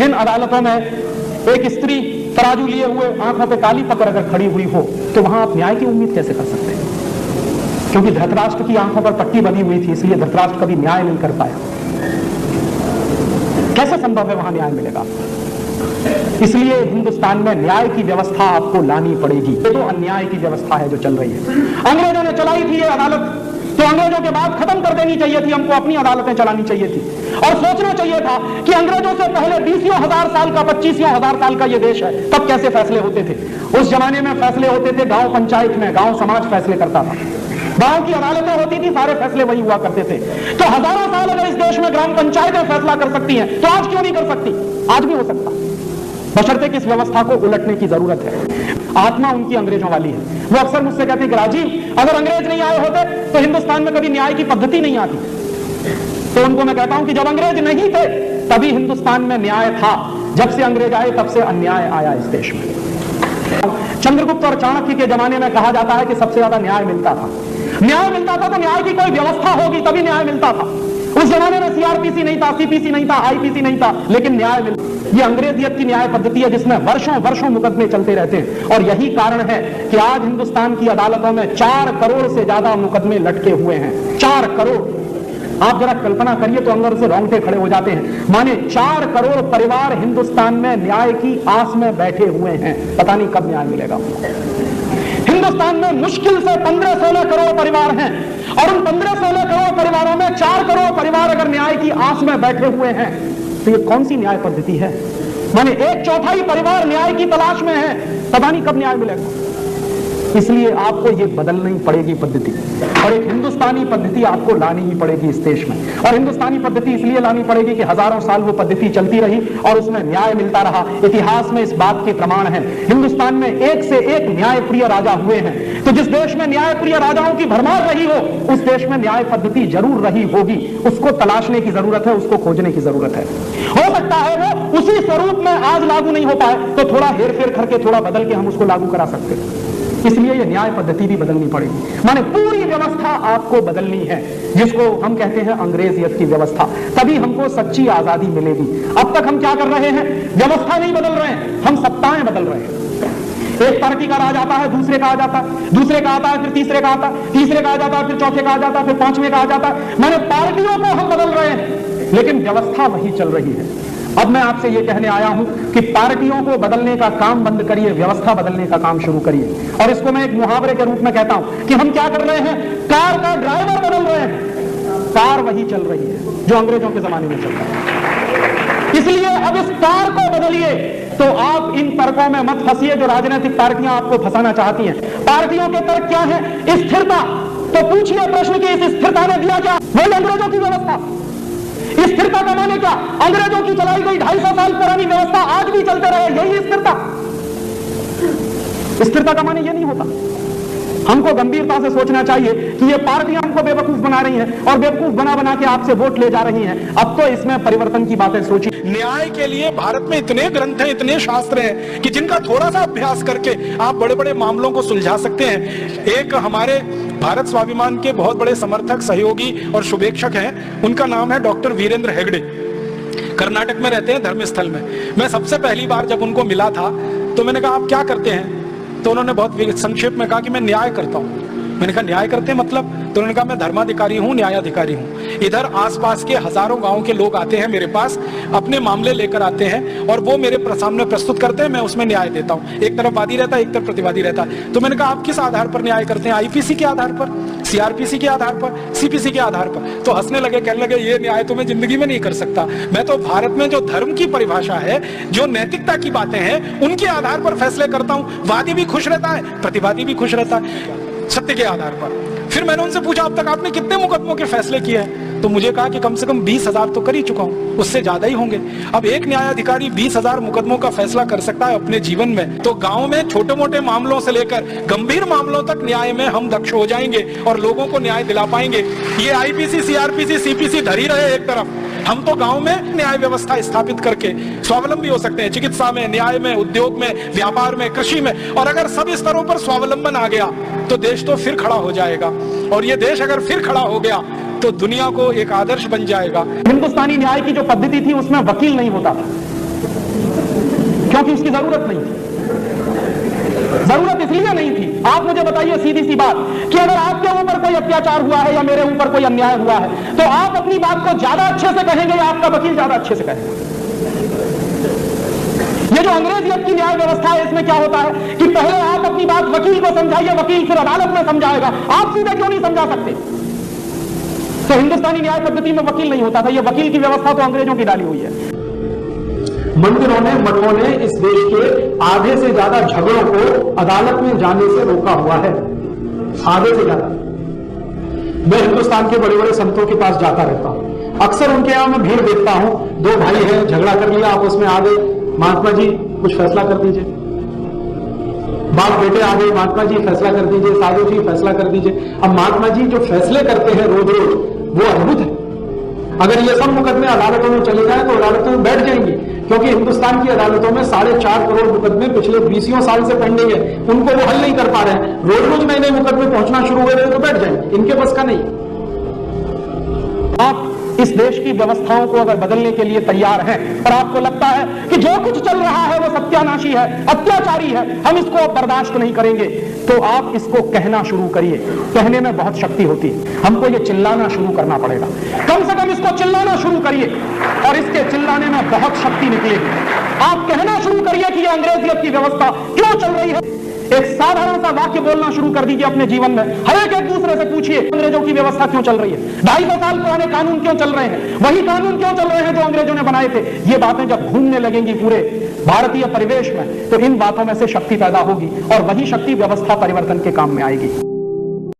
इन अदालतों में एक स्त्री तराजू लिए हुए आंखों पे काली पकड़ अगर खड़ी हुई हो तो वहां आप न्याय की उम्मीद कैसे कर सकते हैं? क्योंकि धृतराष्ट्र की आंखों पर पट्टी बनी हुई थी, इसलिए धृतराष्ट्र कभी न्याय नहीं कर पाया। कैसे संभव है वहां न्याय मिलेगा? इसलिए हिंदुस्तान में न्याय की व्यवस्था आपको लानी पड़ेगी। ये तो अन्याय की व्यवस्था है जो चल रही है। अंग्रेजों ने चलाई थी ये अदालत, तो अंग्रेजों के बाद खत्म कर देनी चाहिए थी, हमको अपनी अदालतें चलानी चाहिए थी। और सोचना चाहिए था कि अंग्रेजों से पहले 20,000 साल का 25,000 साल का ये देश है, तब कैसे फैसले होते थे। उस जमाने में फैसले होते थे गांव पंचायत में, गांव समाज फैसले करता था, गांव की अदालतें होती थी, सारे फैसले वही हुआ करते थे। तो हजारों साल अगर इस देश में ग्राम पंचायतें फैसला कर सकती हैं तो आज क्यों नहीं कर सकती? आज भी हो सकता, बशर्ते कि इस व्यवस्था को उलटने की जरूरत है। आत्मा उनकी अंग्रेजों वाली है। वो अक्सर मुझसे कहते हैं कि राजीव, अगर अंग्रेज नहीं आए होते तो हिंदुस्तान में कभी न्याय की पद्धति नहीं आती। तो उनको मैं कहता हूं कि जब अंग्रेज नहीं थे तभी हिंदुस्तान में न्याय था, जब से अंग्रेज आए तब से अन्याय आया इस देश में। चंद्रगुप्त और चाणक्य के जमाने में कहा जाता है कि सबसे ज्यादा न्याय मिलता था। न्याय मिलता था तो न्याय की कोई व्यवस्था होगी तभी न्याय मिलता था। उस जमाने में सीआरपीसी नहीं था, सीपीसी नहीं था, आईपीसी नहीं था, लेकिन न्याय मिलता। ये अंग्रेजियत की न्याय पद्धति है जिसमें वर्षों वर्षों मुकदमे चलते रहते हैं। और यही कारण है कि आज हिंदुस्तान की अदालतों में 4 करोड़ से ज्यादा मुकदमे लटके हुए हैं। 4 करोड़, आप जरा कल्पना करिए तो अंदर से रोंगटे खड़े हो जाते हैं। माने 4 करोड़ परिवार हिंदुस्तान में न्याय की आस में बैठे हुए हैं, पता नहीं कब न्याय मिलेगा। हिंदुस्तान में मुश्किल से 15-16 करोड़ परिवार हैं, और उन 15-16 करोड़ परिवारों में 4 करोड़ परिवार अगर न्याय की आस में बैठे हुए हैं तो ये कौन सी न्याय पद्धति है? माने 1/4 परिवार न्याय की तलाश में है, पता नहीं कब न्याय मिलेगा। इसलिए आपको ये बदलनी पड़ेगी पद्धति, और एक हिंदुस्तानी पद्धति आपको लानी ही पड़ेगी इस देश में। और हिंदुस्तानी पद्धति इसलिए लानी पड़ेगी कि हजारों साल वो पद्धति चलती रही और उसमें न्याय मिलता रहा। इतिहास में इस बात के प्रमाण है। हिंदुस्तान में एक से एक न्यायप्रिय राजा हुए हैं, तो जिस देश में न्यायप्रिय राजाओं की भरमार रही हो उस देश में न्याय पद्धति जरूर रही होगी। उसको तलाशने की जरूरत है, उसको खोजने की जरूरत है। हो सकता है वो उसी स्वरूप में आज लागू नहीं हो पाए, तो थोड़ा हेरफेर करके, थोड़ा बदल के हम उसको लागू करा सकते हैं। इसलिए ये न्याय पद्धति भी बदलनी पड़ेगी। माने पूरी व्यवस्था आपको बदलनी है, जिसको हम कहते हैं अंग्रेजियत की व्यवस्था। तभी हमको सच्ची आजादी मिलेगी। अब तक हम क्या कर रहे हैं? व्यवस्था नहीं बदल रहे हैं, हम सत्ताएं बदल रहे हैं। एक पार्टी का राज आता है, दूसरे का आ जाता है, दूसरे का आता है, फिर तीसरे का आता है, तीसरे का आ जाता है, फिर चौथे का आ जाता है, फिर 5वें का आ जाता है। माने पार्टियों को हम बदल रहे हैं, लेकिन व्यवस्था वही चल रही है। अब मैं आपसे ये कहने आया हूं कि पार्टियों को बदलने का काम बंद करिए, व्यवस्था बदलने का काम शुरू करिए। और इसको मैं एक मुहावरे के रूप में कहता हूं कि हम क्या कर रहे हैं? कार का ड्राइवर बदल रहे हैं, कार वही चल रही है जो अंग्रेजों के जमाने में चल रहा है। इसलिए अब इस कार को बदलिए। तो आप इन तर्कों में मत फंसिए जो राजनीतिक पार्टियां आपको फंसाना चाहती हैं। पार्टियों के तर्क क्या है? स्थिरता। तो पूछिए प्रश्न कि इस स्थिरता ने दिया क्या? वही अंग्रेजों की व्यवस्था। स्थिरता का माने क्या? अंग्रेजों की चलाई गई 250 साल पुरानी व्यवस्था आज भी चलते रहे, यही स्थिरता। स्थिरता का माने ये नहीं होता। हमको गंभीरता से सोचना चाहिए कि ये पार्टियां हमको बेवकूफ बना रही हैं और बेवकूफ बना बना के आपसे वोट ले जा रही हैं। अब तो इसमें परिवर्तन की बातें सोचिए। न्याय के लिए भारत में इतने ग्रंथ हैं, इतने शास्त्र हैं कि जिनका थोड़ा सा अभ्यास करके आप बड़े बड़े मामलों को सुलझा सकते हैं। एक हमारे भारत स्वाभिमान के बहुत बड़े समर्थक, सहयोगी और शुभेच्छक हैं, उनका नाम है डॉक्टर वीरेंद्र हेगड़े। कर्नाटक में रहते हैं, धर्मस्थल में। मैं सबसे पहली बार जब उनको मिला था तो मैंने कहा आप क्या करते हैं? तो उन्होंने बहुत संक्षेप में कहा कि मैं न्याय करता हूं। मैंने कहा न्याय करते हैं मतलब? तो उन्होंने कहा मैं धर्माधिकारी हूं, न्यायाधिकारी हूं। इधर आसपास के हजारों गांव के लोग आते हैं मेरे पास, अपने मामले लेकर आते हैं और वो मेरे सामने प्रस्तुत करते हैं, मैं उसमें न्याय देता हूं। एक तरफ वादी रहता है, एक तरफ प्रतिवादी रहता है। तो मैंने कहा आप किस आधार पर न्याय करते हैं? आईपीसी के आधार पर, सीआरपीसी के आधार पर, सीपीसी के आधार पर? तो हंसने लगे, कहने लगे ये न्याय तो मैं जिंदगी में नहीं कर सकता। मैं तो भारत में जो धर्म की परिभाषा है, जो नैतिकता की बातें हैं, उनके आधार पर फैसले करता हूं। वादी भी खुश रहता है, प्रतिवादी भी खुश रहता है, सत्य के आधार पर। फिर मैंने उनसे पूछा अब तक आपने कितने मुकदमों के फैसले किए हैं? तो मुझे कहा कि कम से कम 20,000 तो कर ही चुका हूं, उससे ज्यादा ही होंगे। अब एक न्यायाधिकारी 20,000 मुकदमों का फैसला कर सकता है अपने जीवन में, तो गांव में छोटे मोटे मामलों से लेकर गंभीर मामलों तक न्याय में हम दक्ष हो जाएंगे और लोगों को न्याय दिला पाएंगे। ये आईपीसी, सीआरपीसी, सीपीसी धरी रहे एक तरफ, हम तो गांव में न्याय व्यवस्था स्थापित करके स्वावलंबी हो सकते हैं, चिकित्सा में, न्याय में, उद्योग में, व्यापार में, कृषि में। और अगर सब स्तरों पर स्वावलंबन आ गया तो देश तो फिर खड़ा हो जाएगा। और ये देश अगर फिर खड़ा हो गया तो दुनिया को एक आदर्श बन जाएगा। हिंदुस्तानी न्याय की जो पद्धति थी उसमें वकील नहीं होता था। क्योंकि उसकी जरूरत नहीं थी। जरूरत इसलिए नहीं थी, आप मुझे बताइए सीधी सी बात कि अगर आपके ऊपर कोई अत्याचार हुआ है या मेरे ऊपर कोई अन्याय हुआ है तो आप अपनी बात को ज्यादा अच्छे से कहेंगे या आपका वकील ज्यादा अच्छे से कहेगा? ये जो अंग्रेजियत की न्याय व्यवस्था है, इसमें क्या होता है कि पहले आप अपनी बात वकील को समझाइए, वकील फिर अदालत में समझाएगा। आप सीधे क्यों नहीं समझा सकते? तो हिंदुस्तानी न्याय पद्धति में वकील नहीं होता था, ये वकील की व्यवस्था तो अंग्रेजों की डाली हुई है। मंदिरों ने, मठों ने इस देश के आधे से ज्यादा झगड़ों को अदालत में जाने से रोका हुआ है, आधे से ज्यादा। मैं हिंदुस्तान के बड़े बड़े संतों के पास जाता रहता हूं, अक्सर उनके यहां मैं भीड़ देखता हूं। दो भाई हैं, झगड़ा कर लिया, आपस में आ गए, महात्मा जी कुछ फैसला कर दीजिए। बाप बेटे आ गए, महात्मा जी फैसला कर दीजिए, साधु जी फैसला कर दीजिए। अब महात्मा जी जो फैसले करते हैं रोज रोज, वो अद्भुत है। अगर ये सब मुकदमे अदालतों में चले जाए तो अदालतों में बैठ जाएंगी, क्योंकि हिंदुस्तान की अदालतों में 4.5 करोड़ मुकदमे पिछले 20 साल से पेंडिंग है, उनको वो हल नहीं कर पा रहे हैं। रोज रोज नए नए मुकदमे पहुंचना शुरू हो गए तो बैठ जाएंगे, इनके बस का नहीं। आप इस देश की व्यवस्थाओं को अगर बदलने के लिए तैयार हैं और आपको लगता है कि जो कुछ चल रहा है वो सत्यानाशी है, अत्याचारी है, हम इसको बर्दाश्त नहीं करेंगे, तो आप इसको कहना शुरू करिए। कहने में बहुत शक्ति होती है, हमको ये चिल्लाना शुरू करना पड़ेगा। कम से कम इसको चिल्लाना शुरू करिए और इसके चिल्लाने में बहुत शक्ति निकलेगी। आप कहना शुरू करिए कि ये अंग्रेजियत की व्यवस्था क्यों चल रही है। एक साधारण सा वाक्य बोलना शुरू कर दीजिए अपने जीवन में। हर एक दूसरे से पूछिए अंग्रेजों की व्यवस्था क्यों चल रही है, 250 साल पुराने कानून क्यों चल रहे हैं, वही कानून क्यों चल रहे हैं जो अंग्रेजों ने बनाए थे। ये बातें जब घूमने लगेंगी पूरे भारतीय परिवेश में तो इन बातों में से शक्ति पैदा होगी और वही शक्ति व्यवस्था परिवर्तन के काम में आएगी।